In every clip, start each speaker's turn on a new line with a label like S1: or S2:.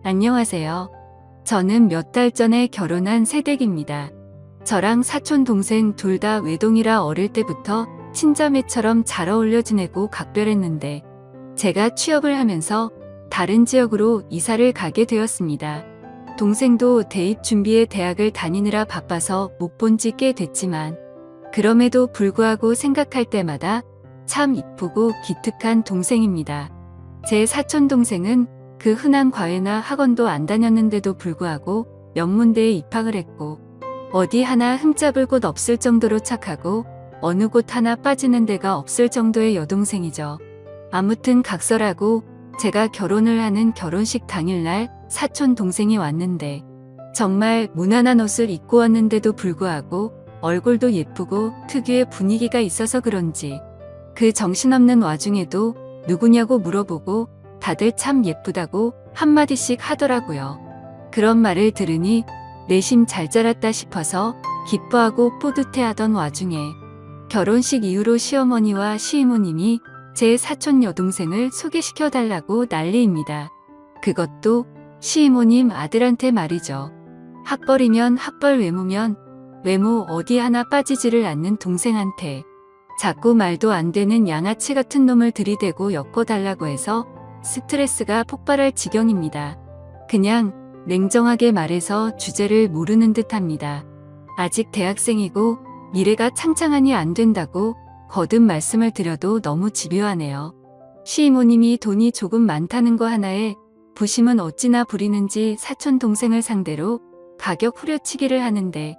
S1: 안녕하세요. 저는 몇 달 전에 결혼한 새댁입니다. 저랑 사촌 동생 둘 다 외동이라 어릴 때부터 친자매처럼 잘 어울려 지내고 각별했는데 제가 취업을 하면서 다른 지역으로 이사를 가게 되었습니다. 동생도 대입 준비에 대학을 다니느라 바빠서 못 본 지 꽤 됐지만 그럼에도 불구하고 생각할 때마다 참 이쁘고 기특한 동생입니다. 제 사촌 동생은 그 흔한 과외나 학원도 안 다녔는데도 불구하고 명문대에 입학을 했고 어디 하나 흠잡을 곳 없을 정도로 착하고 어느 곳 하나 빠지는 데가 없을 정도의 여동생이죠. 아무튼 각설하고 제가 결혼을 하는 결혼식 당일날 사촌 동생이 왔는데 정말 무난한 옷을 입고 왔는데도 불구하고 얼굴도 예쁘고 특유의 분위기가 있어서 그런지 그 정신없는 와중에도 누구냐고 물어보고 다들 참 예쁘다고 한마디씩 하더라고요. 그런 말을 들으니 내심 잘 자랐다 싶어서 기뻐하고 뿌듯해하던 와중에 결혼식 이후로 시어머니와 시이모님이 제 사촌 여동생을 소개시켜달라고 난리입니다. 그것도 시이모님 아들한테 말이죠. 학벌이면 학벌, 외모면 외모 어디 하나 빠지지를 않는 동생한테 자꾸 말도 안 되는 양아치 같은 놈을 들이대고 엮어달라고 해서 스트레스가 폭발할 지경입니다. 그냥 냉정하게 말해서 주제를 모르는 듯합니다. 아직 대학생이고 미래가 창창하니 안 된다고 거듭 말씀을 드려도 너무 집요하네요. 시이모님이 돈이 조금 많다는 거 하나에 부심은 어찌나 부리는지 사촌 동생을 상대로 가격 후려치기를 하는데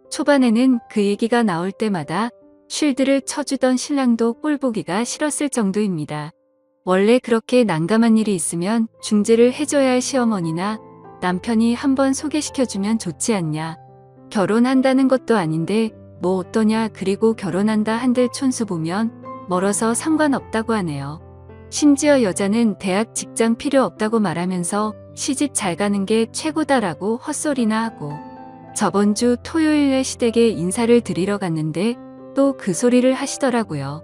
S1: 초반에는 그 얘기가 나올 때마다 쉴드를 쳐주던 신랑도 꼴보기가 싫었을 정도입니다. 원래 그렇게 난감한 일이 있으면 중재를 해줘야 할 시어머니나 남편이 한번 소개시켜주면 좋지 않냐. 결혼한다는 것도 아닌데 뭐 어떠냐. 그리고 결혼한다 한들 촌수 보면 멀어서 상관없다고 하네요. 심지어 여자는 대학 직장 필요 없다고 말하면서 시집 잘 가는 게 최고다라고 헛소리나 하고 저번 주 토요일에 시댁에 인사를 드리러 갔는데 또 그 소리를 하시더라고요.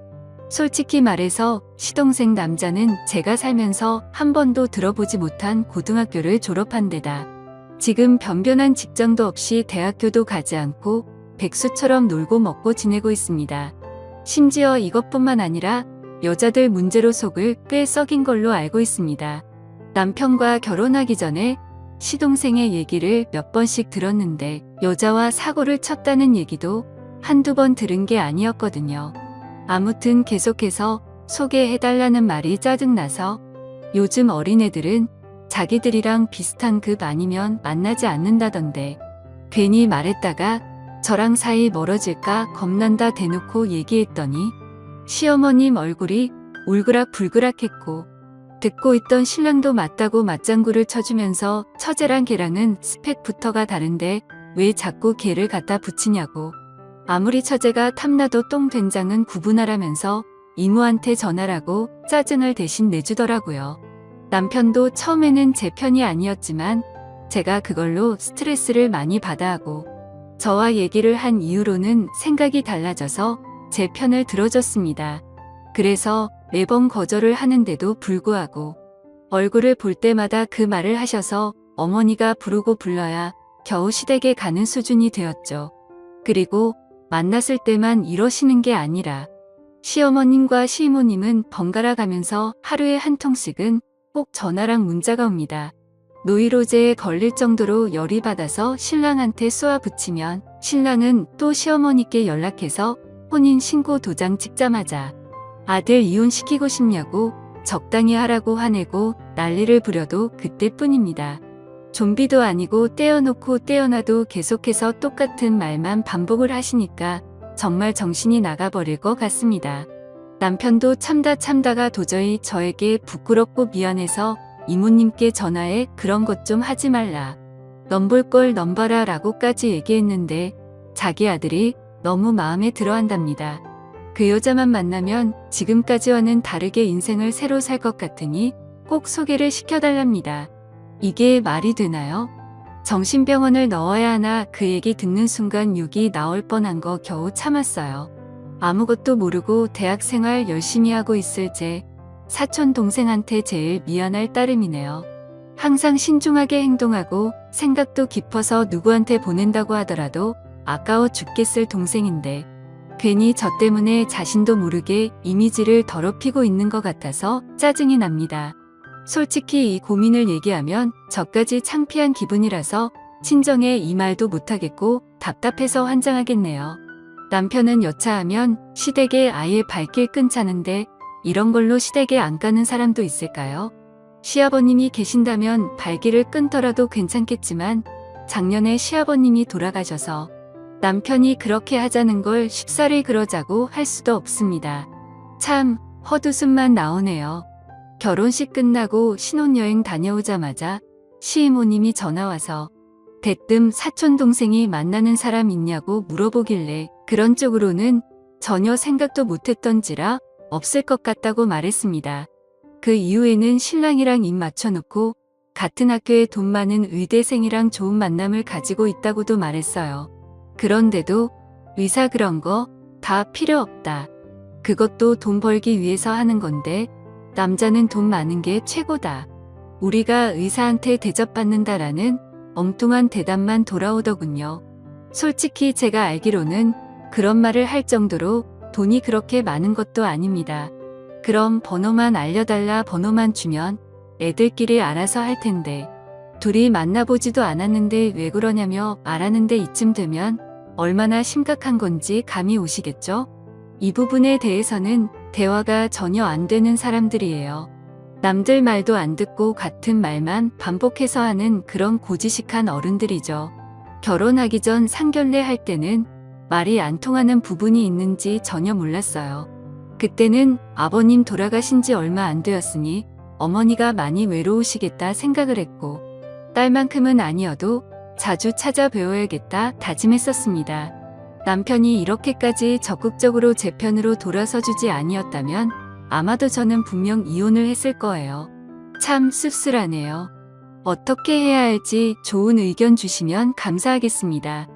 S1: 솔직히 말해서 시동생 남자는 제가 살면서 한 번도 들어보지 못한 고등학교를 졸업한 데다 지금 변변한 직장도 없이 대학교도 가지 않고 백수처럼 놀고 먹고 지내고 있습니다. 심지어 이것뿐만 아니라 여자들 문제로 속을 꽤 썩인 걸로 알고 있습니다. 남편과 결혼하기 전에 시동생의 얘기를 몇 번씩 들었는데 여자와 사고를 쳤다는 얘기도 한두 번 들은 게 아니었거든요. 아무튼 계속해서 소개해달라는 말이 짜증나서 요즘 어린애들은 자기들이랑 비슷한 급 아니면 만나지 않는다던데 괜히 말했다가 저랑 사이 멀어질까 겁난다 대놓고 얘기했더니 시어머님 얼굴이 울그락불그락했고 듣고 있던 신랑도 맞다고 맞장구를 쳐주면서 처제랑 걔랑은 스펙부터가 다른데 왜 자꾸 걔를 갖다 붙이냐고 아무리 처제가 탐나도 똥된장은 구분하라면서 이모한테 전화라고 짜증을 대신 내주더라고요. 남편도 처음에는 제 편이 아니었지만 제가 그걸로 스트레스를 많이 받아 하고 저와 얘기를 한 이후로는 생각이 달라져서 제 편을 들어줬습니다. 그래서 매번 거절을 하는데도 불구하고 얼굴을 볼 때마다 그 말을 하셔서 어머니가 부르고 불러야 겨우 시댁에 가는 수준이 되었죠. 그리고 만났을 때만 이러시는 게 아니라 시어머님과 시이모님은 번갈아 가면서 하루에 한 통씩은 꼭 전화랑 문자가 옵니다. 노이로제에 걸릴 정도로 열이 받아서 신랑한테 쏘아붙이면 신랑은 또 시어머니께 연락해서 혼인신고 도장 찍자마자 아들 이혼시키고 싶냐고 적당히 하라고 화내고 난리를 부려도 그때뿐입니다. 좀비도 아니고 떼어놓고 떼어놔도 계속해서 똑같은 말만 반복을 하시니까 정말 정신이 나가버릴 것 같습니다. 남편도 참다가 도저히 저에게 부끄럽고 미안해서 이모님께 전화해 그런 것 좀 하지 말라. 넌 볼 걸 넌 봐라 라고까지 얘기했는데 자기 아들이 너무 마음에 들어한답니다. 그 여자만 만나면 지금까지와는 다르게 인생을 새로 살 것 같으니 꼭 소개를 시켜달랍니다. 이게 말이 되나요? 정신병원을 넣어야 하나. 그 얘기 듣는 순간 욕이 나올 뻔한 거 겨우 참았어요. 아무것도 모르고 대학생활 열심히 하고 있을 제 사촌 동생한테 제일 미안할 따름이네요. 항상 신중하게 행동하고 생각도 깊어서 누구한테 보낸다고 하더라도 아까워 죽겠을 동생인데 괜히 저 때문에 자신도 모르게 이미지를 더럽히고 있는 것 같아서 짜증이 납니다. 솔직히 이 고민을 얘기하면 저까지 창피한 기분이라서 친정에 이 말도 못하겠고 답답해서 환장하겠네요. 남편은 여차하면 시댁에 아예 발길 끊자는데 이런 걸로 시댁에 안 가는 사람도 있을까요? 시아버님이 계신다면 발길을 끊더라도 괜찮겠지만 작년에 시아버님이 돌아가셔서 남편이 그렇게 하자는 걸 쉽사리 그러자고 할 수도 없습니다. 참 헛웃음만 나오네요. 결혼식 끝나고 신혼여행 다녀오자마자 시이모님이 전화와서 대뜸 사촌동생이 만나는 사람 있냐고 물어보길래 그런 쪽으로는 전혀 생각도 못했던지라 없을 것 같다고 말했습니다. 그 이후에는 신랑이랑 입 맞춰놓고 같은 학교에 돈 많은 의대생이랑 좋은 만남을 가지고 있다고도 말했어요. 그런데도 의사 그런 거 다 필요 없다. 그것도 돈 벌기 위해서 하는 건데 남자는 돈 많은 게 최고다. 우리가 의사한테 대접받는다라는 엉뚱한 대답만 돌아오더군요. 솔직히 제가 알기로는 그런 말을 할 정도로 돈이 그렇게 많은 것도 아닙니다. 그럼 번호만 알려달라 번호만 주면 애들끼리 알아서 할 텐데 둘이 만나보지도 않았는데 왜 그러냐며 말하는데 이쯤 되면 얼마나 심각한 건지 감이 오시겠죠? 이 부분에 대해서는 대화가 전혀 안 되는 사람들이에요. 남들 말도 안 듣고 같은 말만 반복해서 하는 그런 고지식한 어른들이죠. 결혼하기 전 상견례 할 때는 말이 안 통하는 부분이 있는지 전혀 몰랐어요. 그때는 아버님 돌아가신 지 얼마 안 되었으니 어머니가 많이 외로우시겠다 생각을 했고 딸만큼은 아니어도 자주 찾아뵈어야겠다 다짐했었습니다. 남편이 이렇게까지 적극적으로 제 편으로 돌아서 주지 아니었다면 아마도 저는 분명 이혼을 했을 거예요. 참 씁쓸하네요. 어떻게 해야 할지 좋은 의견 주시면 감사하겠습니다.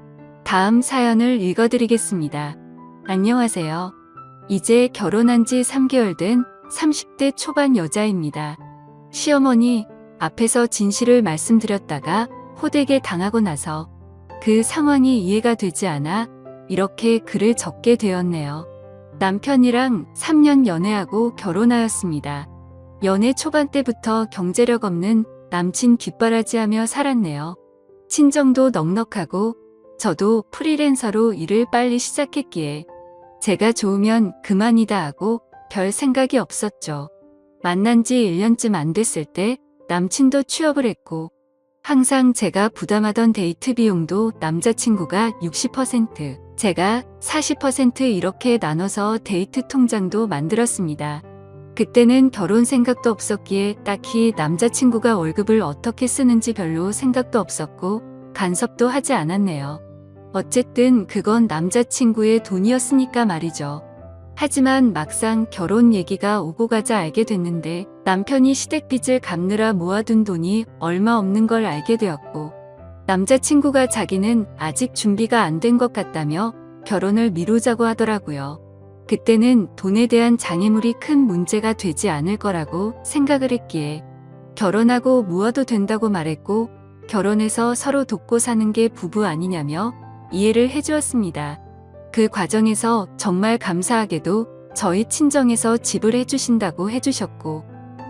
S1: 다음 사연을 읽어드리겠습니다. 안녕하세요. 이제 결혼한 지 3개월 된 30대 초반 여자입니다. 시어머니 앞에서 진실을 말씀드렸다가 호되게 당하고 나서 그 상황이 이해가 되지 않아 이렇게 글을 적게 되었네요. 남편이랑 3년 연애하고 결혼하였습니다. 연애 초반 때부터 경제력 없는 남친 뒷바라지하며 살았네요. 친정도 넉넉하고 저도 프리랜서로 일을 빨리 시작했기에 제가 좋으면 그만이다 하고 별 생각이 없었죠. 만난 지 1년쯤 안 됐을 때 남친도 취업을 했고 항상 제가 부담하던 데이트 비용도 남자친구가 60%, 제가 40% 이렇게 나눠서 데이트 통장도 만들었습니다. 그때는 결혼 생각도 없었기에 딱히 남자친구가 월급을 어떻게 쓰는지 별로 생각도 없었고 간섭도 하지 않았네요. 어쨌든 그건 남자친구의 돈이었으니까 말이죠. 하지만 막상 결혼 얘기가 오고 가자 알게 됐는데 남편이 시댁 빚을 갚느라 모아둔 돈이 얼마 없는 걸 알게 되었고 남자친구가 자기는 아직 준비가 안 된 것 같다며 결혼을 미루자고 하더라고요. 그때는 돈에 대한 장애물이 큰 문제가 되지 않을 거라고 생각을 했기에 결혼하고 모아도 된다고 말했고 결혼해서 서로 돕고 사는 게 부부 아니냐며 이해를 해주었습니다. 그 과정에서 정말 감사하게도 저희 친정에서 집을 해주신다고 해주셨고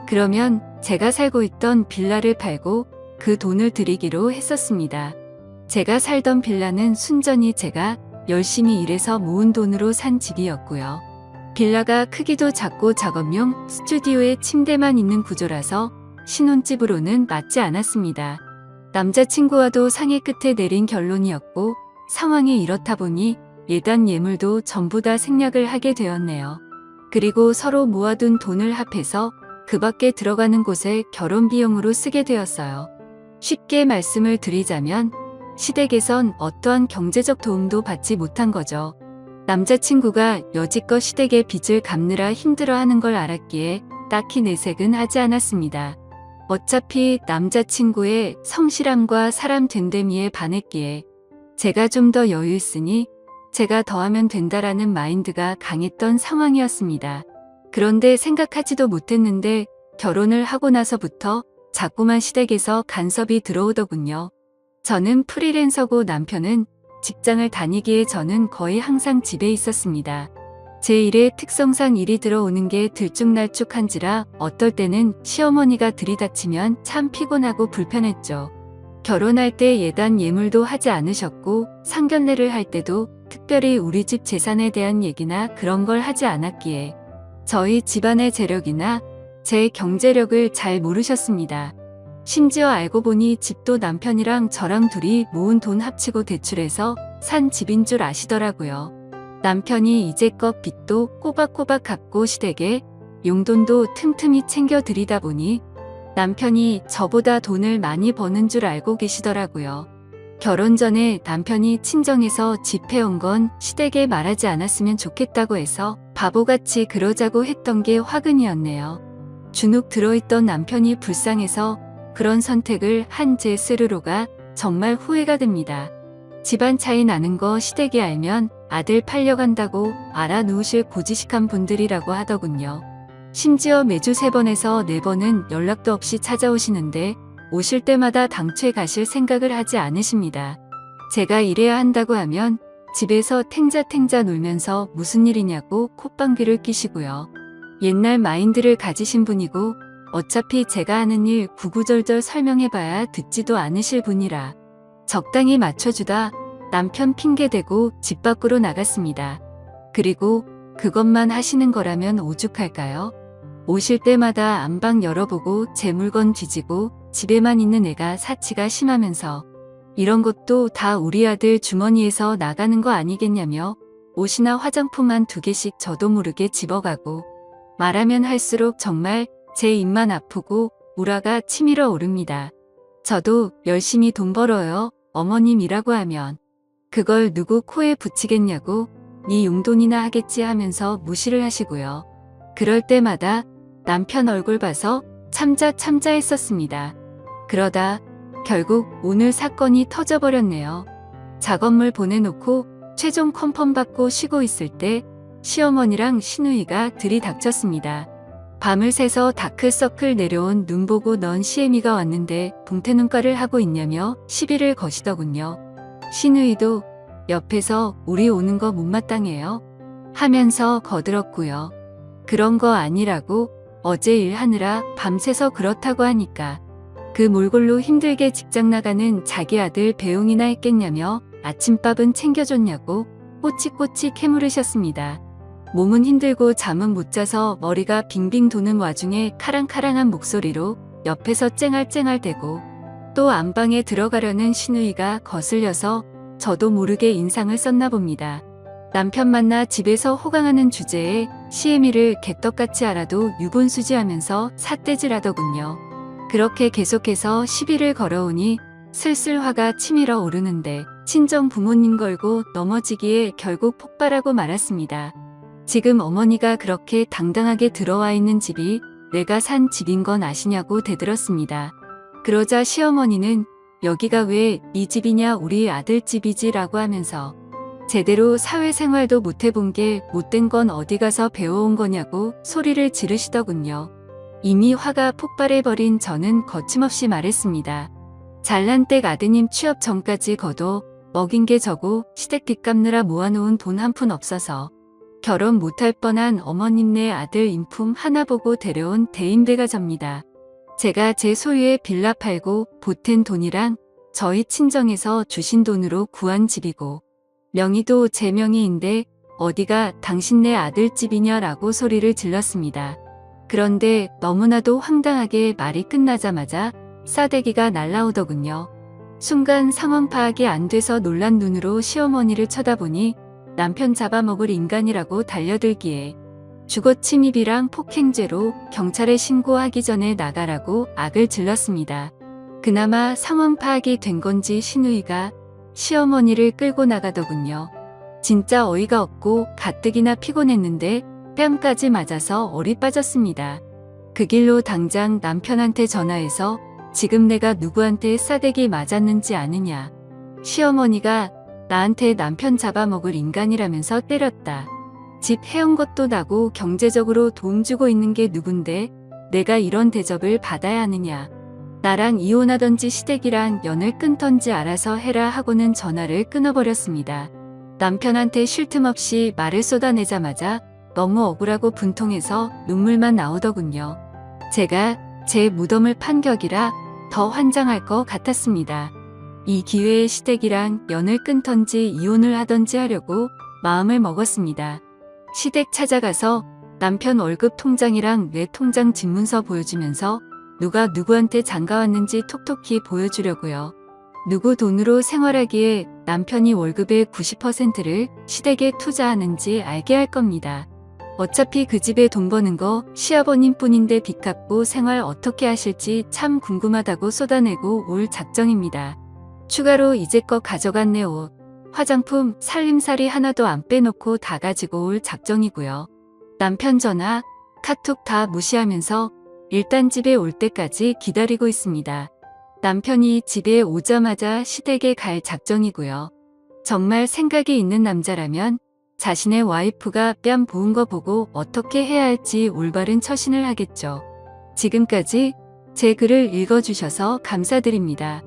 S1: 그러면 제가 살고 있던 빌라를 팔고 그 돈을 드리기로 했었습니다. 제가 살던 빌라는 순전히 제가 열심히 일해서 모은 돈으로 산 집이었고요. 빌라가 크기도 작고 작업용 스튜디오에 침대만 있는 구조라서 신혼집으로는 맞지 않았습니다. 남자친구와도 상의 끝에 내린 결론이었고 상황이 이렇다 보니 예단 예물도 전부 다 생략을 하게 되었네요. 그리고 서로 모아둔 돈을 합해서 그 밖에 들어가는 곳에 결혼 비용으로 쓰게 되었어요. 쉽게 말씀을 드리자면 시댁에선 어떠한 경제적 도움도 받지 못한 거죠. 남자친구가 여지껏 시댁의 빚을 갚느라 힘들어하는 걸 알았기에 딱히 내색은 하지 않았습니다. 어차피 남자친구의 성실함과 사람 된데미에 반했기에 제가 좀 더 여유 있으니 제가 더하면 된다라는 마인드가 강했던 상황이었습니다. 그런데 생각하지도 못했는데 결혼을 하고 나서부터 자꾸만 시댁에서 간섭이 들어오더군요. 저는 프리랜서고 남편은 직장을 다니기에 저는 거의 항상 집에 있었습니다. 제 일의 특성상 일이 들어오는 게 들쭉날쭉한지라 어떨 때는 시어머니가 들이닥치면 참 피곤하고 불편했죠. 결혼할 때 예단 예물도 하지 않으셨고 상견례를 할 때도 특별히 우리 집 재산에 대한 얘기나 그런 걸 하지 않았기에 저희 집안의 재력이나 제 경제력을 잘 모르셨습니다. 심지어 알고 보니 집도 남편이랑 저랑 둘이 모은 돈 합치고 대출해서 산 집인 줄 아시더라고요. 남편이 이제껏 빚도 꼬박꼬박 갚고 시댁에 용돈도 틈틈이 챙겨 드리다 보니 남편이 저보다 돈을 많이 버는 줄 알고 계시더라고요. 결혼 전에 남편이 친정에서 집 해온 건 시댁에 말하지 않았으면 좋겠다고 해서 바보같이 그러자고 했던 게 화근이었네요. 주눅 들어있던 남편이 불쌍해서 그런 선택을 한 제 스스로가 정말 후회가 됩니다. 집안 차이 나는 거 시댁이 알면 아들 팔려간다고 알아놓으실 고지식한 분들이라고 하더군요. 심지어 매주 3번에서 4번은 연락도 없이 찾아오시는데 오실 때마다 당최 가실 생각을 하지 않으십니다. 제가 일해야 한다고 하면 집에서 탱자탱자 놀면서 무슨 일이냐고 콧방귀를 끼시고요. 옛날 마인드를 가지신 분이고 어차피 제가 하는 일 구구절절 설명해봐야 듣지도 않으실 분이라 적당히 맞춰주다 남편 핑계대고 집 밖으로 나갔습니다. 그리고 그것만 하시는 거라면 오죽할까요? 오실 때마다 안방 열어보고 제 물건 뒤지고 집에만 있는 애가 사치가 심하면서 이런 것도 다 우리 아들 주머니에서 나가는 거 아니겠냐며 옷이나 화장품 한 2개씩 저도 모르게 집어가고 말하면 할수록 정말 제 입만 아프고 우라가 치밀어 오릅니다. 저도 열심히 돈 벌어요. 어머님이라고 하면 그걸 누구 코에 붙이겠냐고 네 용돈이나 하겠지 하면서 무시를 하시고요. 그럴 때마다 남편 얼굴 봐서 참자 했었습니다. 그러다 결국 오늘 사건이 터져버렸네요. 작업물 보내놓고 최종 컨펌 받고 쉬고 있을 때 시어머니랑 시누이가 들이닥쳤습니다. 밤을 새서 다크서클 내려온 눈 보고 넌 시애미가 왔는데 동태눈가를 하고 있냐며 시비를 거시더군요. 시누이도 옆에서 우리 오는 거 못마땅해요 하면서 거들었고요. 그런 거 아니라고 어제 일하느라 밤새서 그렇다고 하니까 그 몰골로 힘들게 직장 나가는 자기 아들 배웅이나 했겠냐며 아침밥은 챙겨줬냐고 꼬치꼬치 캐물으셨습니다. 몸은 힘들고 잠은 못 자서 머리가 빙빙 도는 와중에 카랑카랑한 목소리로 옆에서 쨍알쨍알대고 또 안방에 들어가려는 시누이가 거슬려서 저도 모르게 인상을 썼나 봅니다. 남편 만나 집에서 호강하는 주제에 시애미를 개떡같이 알아도 유분수지하면서 삿대질하더군요. 그렇게 계속해서 시비를 걸어오니 슬슬 화가 치밀어 오르는데 친정 부모님 걸고 넘어지기에 결국 폭발하고 말았습니다. 지금 어머니가 그렇게 당당하게 들어와 있는 집이 내가 산 집인 건 아시냐고 대들었습니다. 그러자 시어머니는 여기가 왜 네 집이냐 우리 아들 집이지 라고 하면서 제대로 사회생활도 못 해본 게 못된 건 어디 가서 배워온 거냐고 소리를 지르시더군요. 이미 화가 폭발해버린 저는 거침없이 말했습니다. 잘난 댁 아드님 취업 전까지 거둬 먹인 게 저고 시댁 빚 갚느라 모아놓은 돈 한 푼 없어서 결혼 못할 뻔한 어머님네 아들 인품 하나 보고 데려온 대인배가 접니다. 제가 제 소유의 빌라 팔고 보탠 돈이랑 저희 친정에서 주신 돈으로 구한 집이고 명의도 제 명의인데 어디가 당신네 아들 집이냐 라고 소리를 질렀습니다. 그런데 너무나도 황당하게 말이 끝나자마자 싸대기가 날라오더군요. 순간 상황 파악이 안 돼서 놀란 눈으로 시어머니를 쳐다보니 남편 잡아먹을 인간이라고 달려들기에 주거침입이랑 폭행죄로 경찰에 신고하기 전에 나가라고 악을 질렀습니다. 그나마 상황 파악이 된 건지 시누이가 시어머니를 끌고 나가더군요. 진짜 어이가 없고 가뜩이나 피곤했는데 뺨까지 맞아서 얼이 빠졌습니다. 그 길로 당장 남편한테 전화해서 지금 내가 누구한테 싸대기 맞았는지 아느냐. 시어머니가 나한테 남편 잡아먹을 인간이라면서 때렸다. 집 해온 것도 나고 경제적으로 도움 주고 있는 게 누군데 내가 이런 대접을 받아야 하느냐. 나랑 이혼하던지 시댁이랑 연을 끊던지 알아서 해라 하고는 전화를 끊어버렸습니다. 남편한테 쉴 틈 없이 말을 쏟아내자마자 너무 억울하고 분통해서 눈물만 나오더군요. 제가 제 무덤을 판 격이라 더 환장할 것 같았습니다. 이 기회에 시댁이랑 연을 끊던지 이혼을 하던지 하려고 마음을 먹었습니다. 시댁 찾아가서 남편 월급 통장이랑 내 통장 집문서 보여주면서 누가 누구한테 장가왔는지 톡톡히 보여주려고요. 누구 돈으로 생활하기에 남편이 월급의 90%를 시댁에 투자하는지 알게 할 겁니다. 어차피 그 집에 돈 버는 거 시아버님 뿐인데 빚 갚고 생활 어떻게 하실지 참 궁금하다고 쏟아내고 올 작정입니다. 추가로 이제껏 가져간 내 옷, 화장품, 살림살이 하나도 안 빼놓고 다 가지고 올 작정이고요. 남편 전화, 카톡 다 무시하면서 일단 집에 올 때까지 기다리고 있습니다. 남편이 집에 오자마자 시댁에 갈 작정이고요. 정말 생각이 있는 남자라면 자신의 와이프가 뺨 보은 거 보고 어떻게 해야 할지 올바른 처신을 하겠죠. 지금까지 제 글을 읽어주셔서 감사드립니다.